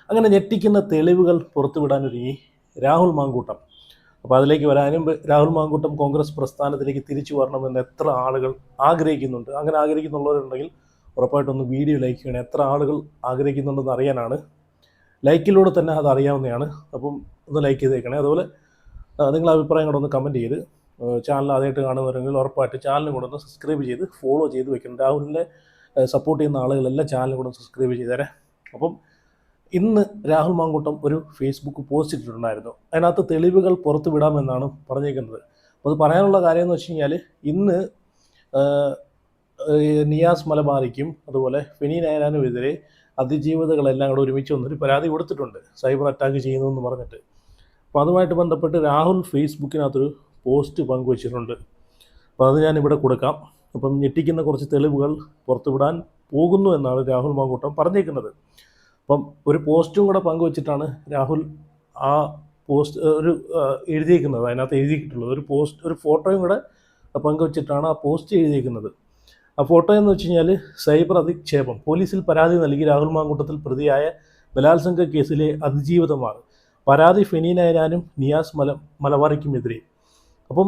അങ്ങനെ ഞെട്ടിക്കുന്ന തെളിവുകൾ പുറത്തുവിടാനൊരുങ്ങി രാഹുൽ മാങ്കൂട്ടം. അപ്പോൾ അതിലേക്ക് വരാനും രാഹുൽ മാങ്കൂട്ടം കോൺഗ്രസ് പ്രസ്ഥാനത്തിലേക്ക് തിരിച്ചു വരണമെന്ന് എത്ര ആളുകൾ ആഗ്രഹിക്കുന്നുണ്ട്? അങ്ങനെ ആഗ്രഹിക്കുന്നുള്ളവരുണ്ടെങ്കിൽ ഉറപ്പായിട്ടൊന്ന് വീഡിയോ ലൈക്ക് ചെയ്യണം. എത്ര ആളുകൾ ആഗ്രഹിക്കുന്നുണ്ടെന്ന് അറിയാനാണ്. ലൈക്കിലൂടെ തന്നെ അത് അറിയാവുന്നതാണ്. അപ്പം ഒന്ന് ലൈക്ക് ചെയ്തേക്കണേ. അതുപോലെ നിങ്ങളുടെ അഭിപ്രായം കൂടെ ഒന്ന് കമൻറ്റ് ചെയ്ത് ചാനൽ ആദ്യമായിട്ട് കാണുന്നവരെങ്കിൽ ഉറപ്പായിട്ട് ചാനലും കൂടെ ഒന്ന് സബ്സ്ക്രൈബ് ചെയ്ത് ഫോളോ ചെയ്ത് വെക്കണം. രാഹുലിനെ സപ്പോർട്ട് ചെയ്യുന്ന ആളുകളെല്ലാം ചാനൽ കൂടെ സബ്സ്ക്രൈബ് ചെയ്തേരെ. അപ്പം ഇന്ന് രാഹുൽ മാങ്കൂട്ടം ഒരു ഫേസ്ബുക്ക് പോസ്റ്റ് ഇട്ടിട്ടുണ്ടായിരുന്നു. അതിനകത്ത് തെളിവുകൾ പുറത്തു വിടാമെന്നാണ് പറഞ്ഞേക്കുന്നത്. അപ്പോൾ അത് പറയാനുള്ള കാര്യം എന്ന് വെച്ച് കഴിഞ്ഞാൽ ഇന്ന് നിയാസ് മലബാറിക്കും അതുപോലെ ഫെനി നയനാനുമെതിരെ അതിജീവിതകളെല്ലാം കൂടെ ഒരുമിച്ച് വന്നൊരു പരാതി കൊടുത്തിട്ടുണ്ട്, സൈബർ അറ്റാക്ക് ചെയ്യുന്നതെന്ന് പറഞ്ഞിട്ട്. അപ്പോൾ അതുമായിട്ട് ബന്ധപ്പെട്ട് രാഹുൽ ഫേസ്ബുക്കിനകത്തൊരു പോസ്റ്റ് പങ്കുവച്ചിട്ടുണ്ട്. അപ്പോൾ അത് ഞാനിവിടെ കൊടുക്കാം. അപ്പം ഞെട്ടിക്കുന്ന കുറച്ച് തെളിവുകൾ പുറത്തുവിടാൻ പോകുന്നു എന്നാണ് രാഹുൽ മാങ്കൂട്ടം പറഞ്ഞേക്കുന്നത്. അപ്പം ഒരു പോസ്റ്റും കൂടെ പങ്കുവച്ചിട്ടാണ് രാഹുൽ ആ പോസ്റ്റ് എഴുതിയിരിക്കുന്നത്. അതിനകത്ത് എഴുതിയിട്ടുള്ളത് ഒരു ഫോട്ടോയും കൂടെ പങ്കുവച്ചിട്ടാണ് ആ പോസ്റ്റ് എഴുതിയിരിക്കുന്നത്. ആ ഫോട്ടോ എന്ന് വെച്ച് കഴിഞ്ഞാൽ സൈബർ അധിക്ഷേപം, പോലീസിൽ പരാതി നൽകി രാഹുൽ മാങ്കൂട്ടത്തിൽ പ്രതിയായ ബലാത്സംഗ കേസിലെ അതിജീവിതമാണ്. പരാതി ഫെനി നയനാനും നിയാസ് മലബാറിക്കുമെതിരെ. അപ്പം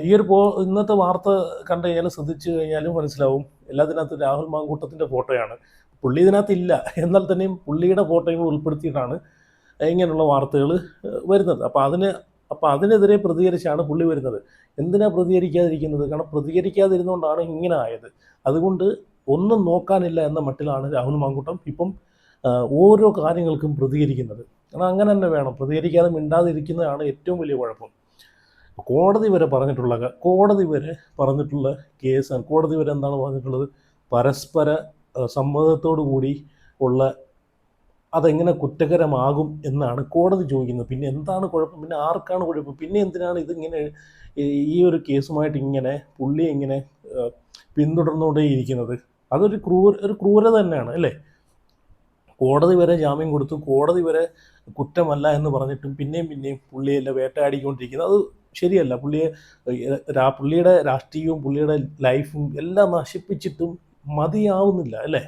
ഈ ഒരു ഇന്നത്തെ വാർത്ത കണ്ടു കഴിഞ്ഞാൽ ശ്രദ്ധിച്ചു കഴിഞ്ഞാലും മനസ്സിലാവും എല്ലാത്തിനകത്ത് രാഹുൽ മാങ്കൂട്ടത്തിൻ്റെ ഫോട്ടോയാണ്. പുള്ളി ഇതിനകത്ത് ഇല്ല, എന്നാൽ തന്നെയും പുള്ളിയുടെ ഫോട്ടോയും ഉൾപ്പെടുത്തിയിട്ടാണ് ഇങ്ങനെയുള്ള വാർത്തകൾ വരുന്നത്. അപ്പോൾ അതിനെതിരെ പ്രതികരിച്ചാണ് പുള്ളി വരുന്നത്. എന്തിനാണ് പ്രതികരിക്കാതിരിക്കുന്നത്? കാരണം പ്രതികരിക്കാതിരുന്നുകൊണ്ടാണ് ഇങ്ങനെ ആയത്. അതുകൊണ്ട് ഒന്നും നോക്കാനില്ല എന്ന മട്ടിലാണ് രാഹുൽ മാങ്കൂട്ടം ഇപ്പം ഓരോ കാര്യങ്ങൾക്കും പ്രതികരിക്കുന്നത്. കാരണം അങ്ങനെ തന്നെ വേണം. പ്രതികരിക്കാതെ മിണ്ടാതിരിക്കുന്നതാണ് ഏറ്റവും വലിയ കുഴപ്പം. കോടതി വരെ പറഞ്ഞിട്ടുള്ള കേസാണ്. കോടതി വരെ എന്താണ് പറഞ്ഞിട്ടുള്ളത്? പരസ്പര സമ്മതത്തോടു കൂടി ഉള്ള അതെങ്ങനെ കുറ്റകരമാകും എന്നാണ് കോടതി ചോദിക്കുന്നത്. പിന്നെ എന്താണ് കുഴപ്പം? പിന്നെ ആർക്കാണ് കുഴപ്പം? പിന്നെ എന്തിനാണ് ഇതിങ്ങനെ ഈ ഒരു കേസുമായിട്ട് ഇങ്ങനെ പുള്ളി ഇങ്ങനെ പിന്തുടർന്നുകൊണ്ടേയിരിക്കുന്നത്? അതൊരു ക്രൂരത തന്നെയാണ് അല്ലേ? കോടതി വരെ ജാമ്യം കൊടുത്തു, കോടതി വരെ കുറ്റമല്ല എന്ന് പറഞ്ഞിട്ടും പിന്നെയും പുള്ളിയെല്ലാം വേട്ടയാടിക്കൊണ്ടിരിക്കുന്നത് അത് ശരിയല്ല. പുള്ളിയുടെ രാഷ്ട്രീയവും പുള്ളിയുടെ ലൈഫും എല്ലാം നശിപ്പിച്ചിട്ടും മതിയാവുന്നില്ല അല്ലേ?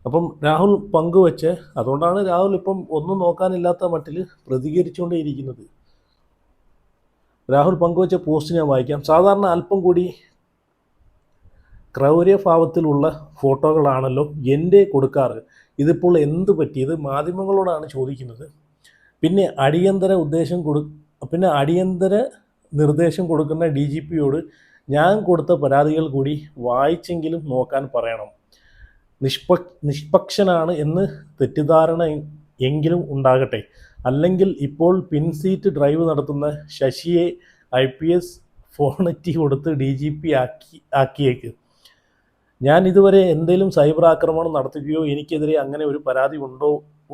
അപ്പം രാഹുൽ പങ്കുവച്ച്, അതുകൊണ്ടാണ് രാഹുൽ ഇപ്പം ഒന്നും നോക്കാനില്ലാത്ത മട്ടിൽ പ്രതികരിച്ചുകൊണ്ടേയിരിക്കുന്നത്. രാഹുൽ പങ്കുവച്ച പോസ്റ്റ് ഞാൻ വായിക്കാം. സാധാരണ അല്പം കൂടി ക്രൗര്യഭാവത്തിലുള്ള ഫോട്ടോകളാണല്ലോ എൻ്റെ കൊടുക്കാറ്. ഇതിപ്പോൾ എന്ത് പറ്റി? ഇത് മാധ്യമങ്ങളോടാണ് ചോദിക്കുന്നത്. പിന്നെ അടിയന്തര നിർദ്ദേശം കൊടുക്കുന്ന DGPയോട് ഞാൻ കൊടുത്ത പരാതികൾ കൂടി വായിച്ചെങ്കിലും നോക്കാൻ പറയണം. നിഷ്പക്ഷനാണ് എന്ന് തെറ്റിദ്ധാരണ എങ്കിലും ഉണ്ടാകട്ടെ. അല്ലെങ്കിൽ ഇപ്പോൾ പിൻസീറ്റ് ഡ്രൈവ് നടത്തുന്ന ശശിയെ IPS ഫോണെറ്റി കൊടുത്ത് DGP ആക്കിയേക്ക്. ഞാൻ ഇതുവരെ എന്തെങ്കിലും സൈബർ ആക്രമണം നടത്തുകയോ എനിക്കെതിരെ അങ്ങനെ ഒരു പരാതി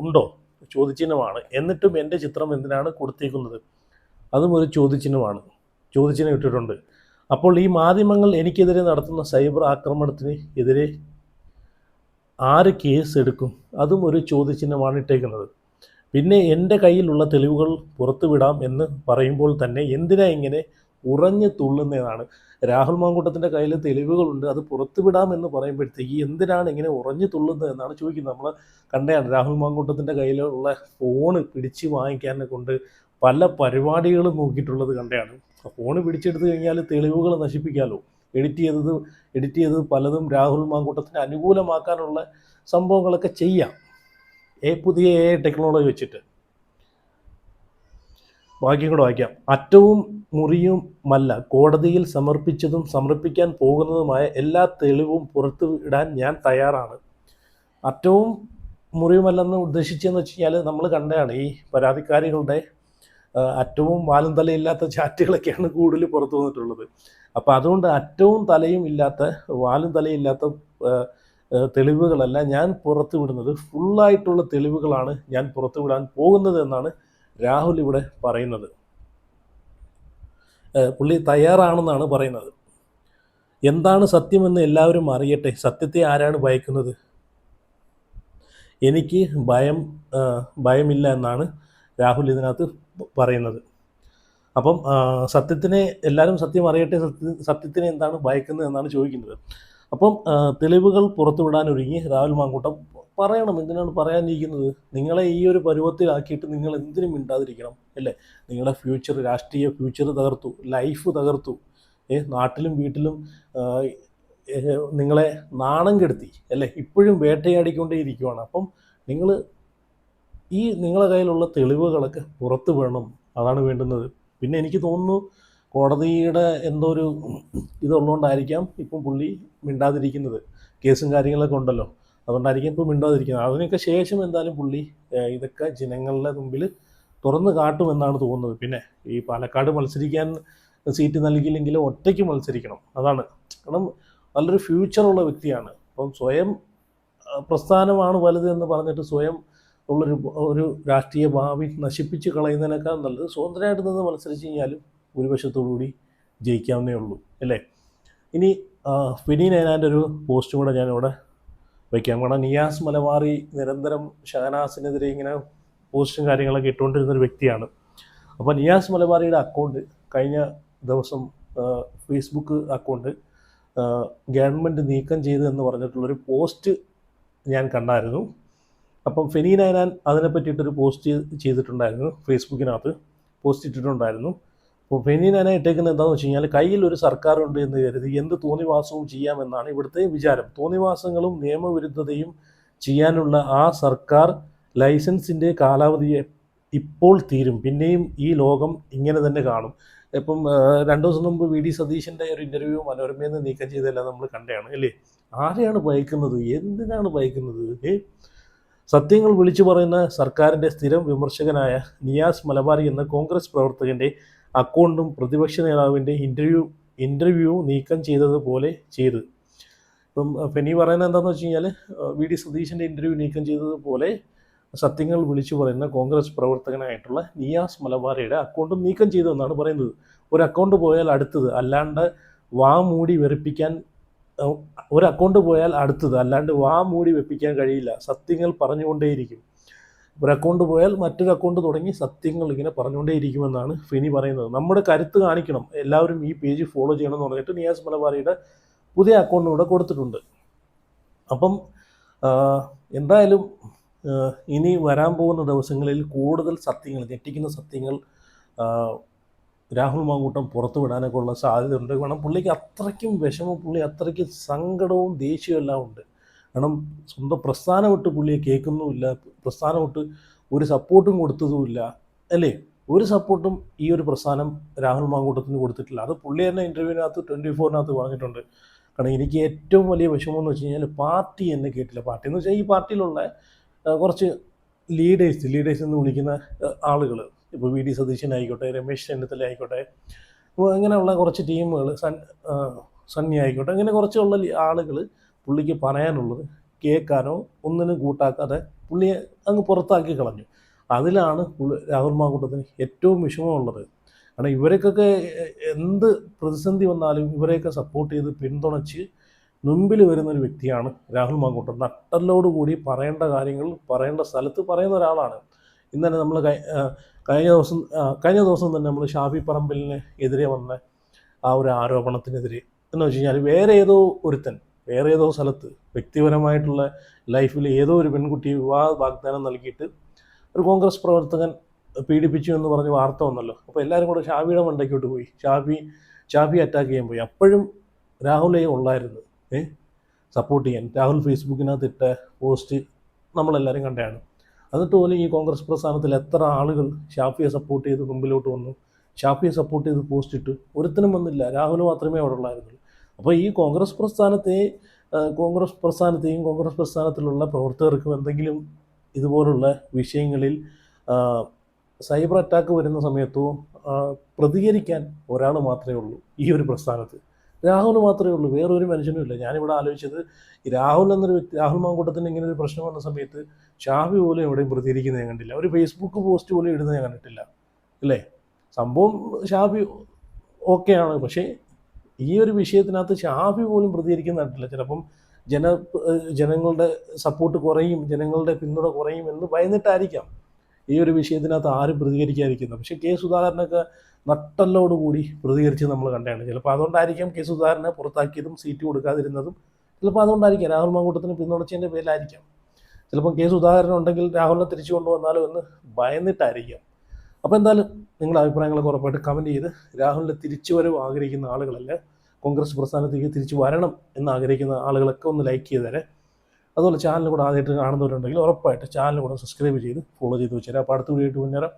ഉണ്ടോ ചോദ്യചിഹ്നമാണ്. എന്നിട്ടും എൻ്റെ ചിത്രം എന്തിനാണ് കൊടുത്തേക്കുന്നത്? അതും ഒരു ചോദ്യചിഹ്നമാണ്. ചോദ്യചിഹ്നം ഇട്ടിട്ടുണ്ട്. അപ്പോൾ ഈ മാധ്യമങ്ങൾ എനിക്കെതിരെ നടത്തുന്ന സൈബർ ആക്രമണത്തിന് എതിരെ ആര് കേസ് എടുക്കും? അതും ഒരു ചോദ്യചിഹ്നമാണ് ഇട്ടേക്കുന്നത്. പിന്നെ എൻ്റെ കയ്യിലുള്ള തെളിവുകൾ പുറത്തുവിടാം എന്ന് പറയുമ്പോൾ തന്നെ എന്തിനാ ഇങ്ങനെ ഉറഞ്ഞു തുള്ളുന്നതാണ്? രാഹുൽ മാങ്കൂട്ടത്തിൻ്റെ കയ്യിൽ തെളിവുകളുണ്ട്, അത് പുറത്തുവിടാം എന്ന് പറയുമ്പോഴത്തേക്ക് എന്തിനാണ് ഇങ്ങനെ ഉറഞ്ഞു തുള്ളുന്നത് എന്നാണ് ചോദിക്കുന്നത്. നമ്മൾ കണ്ടതാണ് രാഹുൽ മാങ്കൂട്ടത്തിൻ്റെ കയ്യിലുള്ള ഫോണ് പിടിച്ച് വാങ്ങിക്കാനെ കൊണ്ട് പല പരിപാടികളും നോക്കിയിട്ടുള്ളത് കണ്ടതാണ്. ഫോണ് പിടിച്ചെടുത്ത് കഴിഞ്ഞാൽ തെളിവുകൾ നശിപ്പിക്കാമല്ലോ. എഡിറ്റ് ചെയ്തത് പലതും രാഹുൽ മാങ്കൂട്ടത്തിന് അനുകൂലമാക്കാനുള്ള സംഭവങ്ങളൊക്കെ ചെയ്യാം പുതിയ ടെക്നോളജി വെച്ചിട്ട്. വാക്യം കൂടെ വായിക്കാം. അറ്റവും മുറിയുമല്ല കോടതിയിൽ സമർപ്പിച്ചതും സമർപ്പിക്കാൻ പോകുന്നതുമായ എല്ലാ തെളിവും പുറത്തു ഇടാൻ ഞാൻ തയ്യാറാണ്. അറ്റവും മുറിയുമല്ലെന്ന് ഉദ്ദേശിച്ചതെന്ന് വെച്ച് കഴിഞ്ഞാൽ നമ്മൾ കണ്ടതാണ് ഈ പരാതിക്കാരികളുടെ അറ്റവും വാലും തലയില്ലാത്ത ചാറ്റുകളൊക്കെയാണ് കൂടുതൽ പുറത്തു വന്നിട്ടുള്ളത്. അപ്പോൾ അതുകൊണ്ട് അറ്റവും തലയും ഇല്ലാത്ത വാലും തലയും ഇല്ലാത്ത തെളിവുകളല്ല ഞാൻ പുറത്തു വിടുന്നത്, ഫുള്ളായിട്ടുള്ള തെളിവുകളാണ് ഞാൻ പുറത്തു വിടാൻ പോകുന്നത് എന്നാണ് രാഹുൽ ഇവിടെ പറയുന്നത്. പുള്ളി തയ്യാറാണെന്നാണ് പറയുന്നത്. എന്താണ് സത്യമെന്ന് എല്ലാവരും അറിയട്ടെ. സത്യത്തെ ആരാണ് ഭയക്കുന്നത്? എനിക്ക് ഭയമില്ല എന്നാണ് രാഹുൽ ഇതിനകത്ത് പറയുന്നത്. അപ്പം സത്യത്തിനെ എല്ലാവരും സത്യം അറിയട്ടെ, സത്യത്തിനെ എന്താണ് ഭയക്കുന്നത് എന്നാണ് ചോദിക്കുന്നത്. അപ്പം തെളിവുകൾ പുറത്തുവിടാൻ ഒരുങ്ങി രാഹുൽ മാങ്കൂട്ടം. പറയണം, എന്തിനാണ് പറയാനിരിക്കുന്നത്? നിങ്ങളെ ഈ ഒരു പരുവത്തിലാക്കിയിട്ട് നിങ്ങൾ എന്തിനും മിണ്ടാതിരിക്കണം, അല്ലേ? നിങ്ങളുടെ ഫ്യൂച്ചർ, രാഷ്ട്രീയ ഫ്യൂച്ചർ തകർത്തു, ലൈഫ് തകർത്തു, നാട്ടിലും വീട്ടിലും നിങ്ങളെ നാണം കെടുത്തി, അല്ലേ? ഇപ്പോഴും വേട്ടയാടിക്കൊണ്ടേ ഇരിക്കുവാണ്. അപ്പം നിങ്ങൾ നിങ്ങളുടെ കയ്യിലുള്ള തെളിവുകളൊക്കെ പുറത്ത് വേണം, അതാണ് വേണ്ടുന്നത്. പിന്നെ എനിക്ക് തോന്നുന്നു കോടതിയുടെ എന്തോ ഒരു ഇതുള്ളതുകൊണ്ടായിരിക്കാം ഇപ്പം പുള്ളി മിണ്ടാതിരിക്കുന്നത്. കേസും കാര്യങ്ങളൊക്കെ ഉണ്ടല്ലോ, അതുകൊണ്ടായിരിക്കും ഇപ്പോൾ മിണ്ടാതിരിക്കുന്നത്. അതിനൊക്കെ ശേഷം എന്തായാലും പുള്ളി ഇതൊക്കെ ജനങ്ങളുടെ മുമ്പിൽ തുറന്ന് കാട്ടുമെന്നാണ് തോന്നുന്നത്. പിന്നെ ഈ പാലക്കാട് മത്സരിക്കാൻ സീറ്റ് നൽകിയില്ലെങ്കിലും ഒറ്റയ്ക്ക് മത്സരിക്കണം, അതാണ്. കാരണം നല്ലൊരു ഫ്യൂച്ചറുള്ള വ്യക്തിയാണ്. അപ്പം സ്വയം പ്രസ്ഥാനമാണ് വലുത് എന്ന് പറഞ്ഞിട്ട് സ്വയം ഒരു രാഷ്ട്രീയ ഭാവി നശിപ്പിച്ച് കളയുന്നതിനേക്കാൾ നല്ലത് സ്വതന്ത്രമായിട്ട് നിന്ന് മത്സരിച്ച് കഴിഞ്ഞാലും ഭൂരിപക്ഷത്തോടുകൂടി ജയിക്കാവുന്നേ ഉള്ളൂ, അല്ലേ? ഇനി ഫെനി നൈനാൻ്റെ ഒരു പോസ്റ്റ് കൂടെ ഞാനിവിടെ വയ്ക്കാം. കാരണം നിയാസ് മലബാറി നിരന്തരം ഷഹനാസിനെതിരെ ഇങ്ങനെ പോസ്റ്റും കാര്യങ്ങളൊക്കെ ഇട്ടുകൊണ്ടിരുന്നൊരു വ്യക്തിയാണ്. അപ്പോൾ നിയാസ് മലബാറിയുടെ അക്കൗണ്ട് കഴിഞ്ഞ ദിവസം ഫേസ്ബുക്ക് അക്കൗണ്ട് ഗവൺമെൻറ് നീക്കം ചെയ്തു എന്ന് പറഞ്ഞിട്ടുള്ളൊരു പോസ്റ്റ് ഞാൻ കണ്ടായിരുന്നു. അപ്പം ഫെനി നൈനാൻ അതിനെ പറ്റിയിട്ടൊരു പോസ്റ്റ് ചെയ്തിട്ടുണ്ടായിരുന്നു, ഫേസ്ബുക്കിനകത്ത് പോസ്റ്റ് ഇട്ടിട്ടുണ്ടായിരുന്നു. അപ്പോൾ ഫെനി നൈനാൻ ഇട്ടേക്കുന്നത് എന്താണെന്ന് വെച്ച് കഴിഞ്ഞാൽ, കയ്യിൽ ഒരു സർക്കാരുണ്ട് എന്ന് കരുതി എന്ത് തോന്നിവാസവും ചെയ്യാമെന്നാണ് ഇവിടുത്തെ വിചാരം. തോന്നിവാസങ്ങളും നിയമവിരുദ്ധതയും ചെയ്യാനുള്ള ആ സർക്കാർ ലൈസൻസിൻ്റെ കാലാവധി ഇപ്പോൾ തീരും, പിന്നെയും ഈ ലോകം ഇങ്ങനെ തന്നെ കാണും. ഇപ്പം 2 ദിവസം മുമ്പ് വി ഡി സതീശൻ്റെ ഒരു ഇൻ്റർവ്യൂ മനോരമയിൽ നിന്ന് നീക്കം ചെയ്തെല്ലാം നമ്മൾ കണ്ടതാണ്, അല്ലേ? ആരെയാണ് ഭയക്കുന്നത്? എന്തിനാണ് ഭയക്കുന്നത്? സത്യങ്ങൾ വിളിച്ചു പറയുന്ന സർക്കാരിൻ്റെ സ്ഥിരം വിമർശകനായ നിയാസ് മലബാറി എന്ന കോൺഗ്രസ് പ്രവർത്തകൻ്റെ അക്കൗണ്ടും പ്രതിപക്ഷ നേതാവിൻ്റെ ഇൻ്റർവ്യൂ നീക്കം ചെയ്തതുപോലെ ചെയ്ത്. ഇപ്പം ഫെനി പറയുന്നത് എന്താണെന്ന് വെച്ച് കഴിഞ്ഞാൽ, വി ഡി സതീശൻ്റെ ഇൻ്റർവ്യൂ നീക്കം ചെയ്തതുപോലെ സത്യങ്ങൾ വിളിച്ചു പറയുന്ന കോൺഗ്രസ് പ്രവർത്തകനായിട്ടുള്ള നിയാസ് മലബാറിയുടെ അക്കൗണ്ടും നീക്കം ചെയ്തു എന്നാണ് പറയുന്നത്. ഒരു അക്കൗണ്ട് പോയാൽ അടുത്തത്, അല്ലാണ്ട് വാ മൂടി വെറുപ്പിക്കാൻ ഒരു അക്കൗണ്ട് പോയാൽ അടുത്തത്, അല്ലാണ്ട് വാ മൂടി വെപ്പിക്കാൻ കഴിയില്ല. സത്യങ്ങൾ പറഞ്ഞുകൊണ്ടേയിരിക്കും. ഒരു അക്കൗണ്ട് പോയാൽ മറ്റൊരു അക്കൗണ്ട് തുടങ്ങി സത്യങ്ങൾ ഇങ്ങനെ പറഞ്ഞുകൊണ്ടേയിരിക്കുമെന്നാണ് ഫെനി പറയുന്നത്. നമ്മുടെ കരുത്ത് കാണിക്കണം, എല്ലാവരും ഈ പേജ് ഫോളോ ചെയ്യണം എന്ന് പറഞ്ഞിട്ട് നിയാസ് മലബാറിയുടെ പുതിയ അക്കൗണ്ട് ഇവിടെ കൊടുത്തിട്ടുണ്ട്. അപ്പം എന്തായാലും ഇനി വരാൻ പോകുന്ന ദിവസങ്ങളിൽ കൂടുതൽ സത്യങ്ങൾ, ഞെട്ടിക്കുന്ന സത്യങ്ങൾ രാഹുൽ മാങ്കൂട്ടം പുറത്തു വിടാനൊക്കെ ഉള്ള സാധ്യതയുണ്ട്. കാരണം പുള്ളിക്ക് അത്രയ്ക്കും വിഷമം, പുള്ളി അത്രയ്ക്ക് സങ്കടവും ദേഷ്യവും എല്ലാം ഉണ്ട്. കാരണം സ്വന്തം പ്രസ്ഥാനം വിട്ട് പുള്ളിയെ കേൾക്കുന്നുമില്ല, പ്രസ്ഥാനം വിട്ട് ഒരു സപ്പോർട്ടും കൊടുത്തതുമില്ല, അല്ലേ? ഒരു സപ്പോർട്ടും ഈ ഒരു പ്രസ്ഥാനം രാഹുൽ മാങ്കൂട്ടത്തിന് കൊടുത്തിട്ടില്ല. അത് പുള്ളി തന്നെ ഇൻ്റർവ്യൂവിനകത്ത് 24-നകത്ത് പറഞ്ഞിട്ടുണ്ട്. കാരണം എനിക്ക് ഏറ്റവും വലിയ വിഷമം എന്ന് വെച്ച് കഴിഞ്ഞാൽ പാർട്ടി എന്നെ കേട്ടില്ല. പാർട്ടി എന്ന് വെച്ചാൽ ഈ പാർട്ടിയിലുള്ള കുറച്ച് ലീഡേഴ്സ് എന്ന് വിളിക്കുന്ന ആളുകൾ, ഇപ്പോൾ വി ഡി സതീശനായിക്കോട്ടെ, രമേശ് ചെന്നിത്തല ആയിക്കോട്ടെ, അങ്ങനെയുള്ള കുറച്ച് ടീമുകൾ, സണ്ണി ആയിക്കോട്ടെ, അങ്ങനെ കുറച്ചുള്ള ആളുകൾ പുള്ളിക്ക് പറയാനുള്ളത് കേൾക്കാനോ ഒന്നിനും കൂട്ടാക്കാതെ പുള്ളിയെ അങ്ങ് പുറത്താക്കി കളഞ്ഞു. അതിലാണ് രാഹുൽ മാങ്കൂട്ടത്തിന് ഏറ്റവും വിഷമമുള്ളത്. കാരണം ഇവരൊക്കെ എന്ത് പ്രതിസന്ധി വന്നാലും ഇവരെയൊക്കെ സപ്പോർട്ട് ചെയ്ത് പിന്തുണച്ച് മുമ്പിൽ വരുന്നൊരു വ്യക്തിയാണ് രാഹുൽ മാങ്കൂട്ടം. നട്ടലോടുകൂടി പറയേണ്ട കാര്യങ്ങൾ പറയേണ്ട സ്ഥലത്ത് പറയുന്ന ഒരാളാണ്. ഇന്നലെ നമ്മൾ കഴിഞ്ഞ ദിവസം തന്നെ നമ്മൾ ഷാഫി പറമ്പിലിന് എതിരെ വന്ന ആ ഒരു ആരോപണത്തിനെതിരെ എന്ന് വെച്ച് കഴിഞ്ഞാൽ, വേറെ ഏതോ സ്ഥലത്ത് വ്യക്തിപരമായിട്ടുള്ള ലൈഫിൽ ഏതോ ഒരു പെൺകുട്ടി വിവാഹ വാഗ്ദാനം നൽകിയിട്ട് ഒരു കോൺഗ്രസ് പ്രവർത്തകൻ പീഡിപ്പിച്ചു എന്ന് പറഞ്ഞ് വാർത്ത വന്നല്ലോ. അപ്പോൾ എല്ലാവരും കൂടെ ഷാഫിയുടെ മണ്ടയ്ക്കോട്ട് പോയി, ഷാഫി അറ്റാക്ക് ചെയ്യാൻ പോയി. അപ്പോഴും രാഹുലേ ഉള്ളായിരുന്നു സപ്പോർട്ട് ചെയ്യാൻ. രാഹുൽ ഫേസ്ബുക്കിനകത്ത് ഇട്ട പോസ്റ്റ് നമ്മളെല്ലാവരും കണ്ടതാണ്. എന്നിട്ട് പോലും ഈ കോൺഗ്രസ് പ്രസ്ഥാനത്തിൽ എത്ര ആളുകൾ ഷാഫിയെ സപ്പോർട്ട് ചെയ്ത് മുമ്പിലോട്ട് വന്നു, ഷാഫിയെ സപ്പോർട്ട് ചെയ്ത് പോസ്റ്റ് ഇട്ട്, ഒരുത്തനും വന്നില്ല. രാഹുൽ മാത്രമേ അവിടെ ഉള്ളായിരുന്നുള്ളൂ. അപ്പോൾ ഈ കോൺഗ്രസ് പ്രസ്ഥാനത്തെയും കോൺഗ്രസ് പ്രസ്ഥാനത്തിലുള്ള പ്രവർത്തകർക്കും എന്തെങ്കിലും ഇതുപോലുള്ള വിഷയങ്ങളിൽ സൈബർ അറ്റാക്ക് വരുന്ന സമയത്തോ പ്രതികരിക്കാൻ ഒരാൾ മാത്രമേ ഉള്ളൂ ഈ ഒരു പ്രസ്ഥാനത്ത്. രാഹുൽ മാത്രമേ ഉള്ളൂ, വേറൊരു മനുഷ്യനുമില്ല. ഞാനിവിടെ ആലോചിച്ചത്, രാഹുൽ മാങ്കൂട്ടത്തിന് ഇങ്ങനെ ഒരു പ്രശ്നം വന്ന സമയത്ത് ഷാഫി പോലും എവിടെയും പ്രതികരിക്കുന്നത് ഞാൻ കണ്ടില്ല. ഒരു ഫേസ്ബുക്ക് പോസ്റ്റ് പോലും ഇടുന്നത് ഞാൻ കണ്ടിട്ടില്ല, അല്ലേ? സംഭവം ഷാഫി ഓക്കെയാണ്, പക്ഷേ ഈ ഒരു വിഷയത്തിനകത്ത് ഷാഫി പോലും പ്രതികരിക്കുന്ന കണ്ടില്ല. ചിലപ്പം ജനങ്ങളുടെ സപ്പോർട്ട് കുറയും, ജനങ്ങളുടെ പിന്തുണ കുറയും എന്ന് ഭയന്നിട്ടായിരിക്കാം ഈ ഒരു വിഷയത്തിനകത്ത് ആരും പ്രതികരിക്കാതിരിക്കുന്നത്. പക്ഷേ കെ സുധാകരനൊക്കെ നട്ടലോടുകൂടി പ്രതികരിച്ച് നമ്മൾ കണ്ടതാണ്. ചിലപ്പോൾ അതുകൊണ്ടായിരിക്കാം കെ സുധാകരനെ പുറത്താക്കിയതും സീറ്റ് കൊടുക്കാതിരുന്നതും ചിലപ്പോൾ അതുകൊണ്ടായിരിക്കാം, രാഹുൽ മാങ്കൂട്ടത്തിന് പിന്തുണച്ചതിൻ്റെ പേരിലായിരിക്കാം. ചിലപ്പം കേസ് ഉദാഹരണം ഉണ്ടെങ്കിൽ രാഹുലിനെ തിരിച്ചു കൊണ്ടുവന്നാലോ എന്ന് ഭയന്നിട്ടായിരിക്കാം. അപ്പോൾ എന്തായാലും നിങ്ങളുടെ അഭിപ്രായങ്ങളൊക്കെ ഉറപ്പായിട്ട് കമൻറ്റ് ചെയ്ത് രാഹുലിൻ്റെ തിരിച്ചുവരവ് ആഗ്രഹിക്കുന്ന ആളുകളല്ല, കോൺഗ്രസ് പ്രസ്ഥാനത്തേക്ക് തിരിച്ചു വരണം എന്ന് ആഗ്രഹിക്കുന്ന ആളുകളൊക്കെ ഒന്ന് ലൈക്ക് ചെയ്തേരെ. അതുപോലെ ചാനൽ കൂടെ ആദ്യമായിട്ട് കാണുന്നവരുണ്ടെങ്കിൽ ഉറപ്പായിട്ട് ചാനൽ കൂടെ സബ്സ്ക്രൈബ് ചെയ്ത് ഫോളോ ചെയ്ത് വെച്ചേരാം. അപ്പോൾ അടുത്ത വീഡിയോ ആയിട്ട് മുന്നേറാം.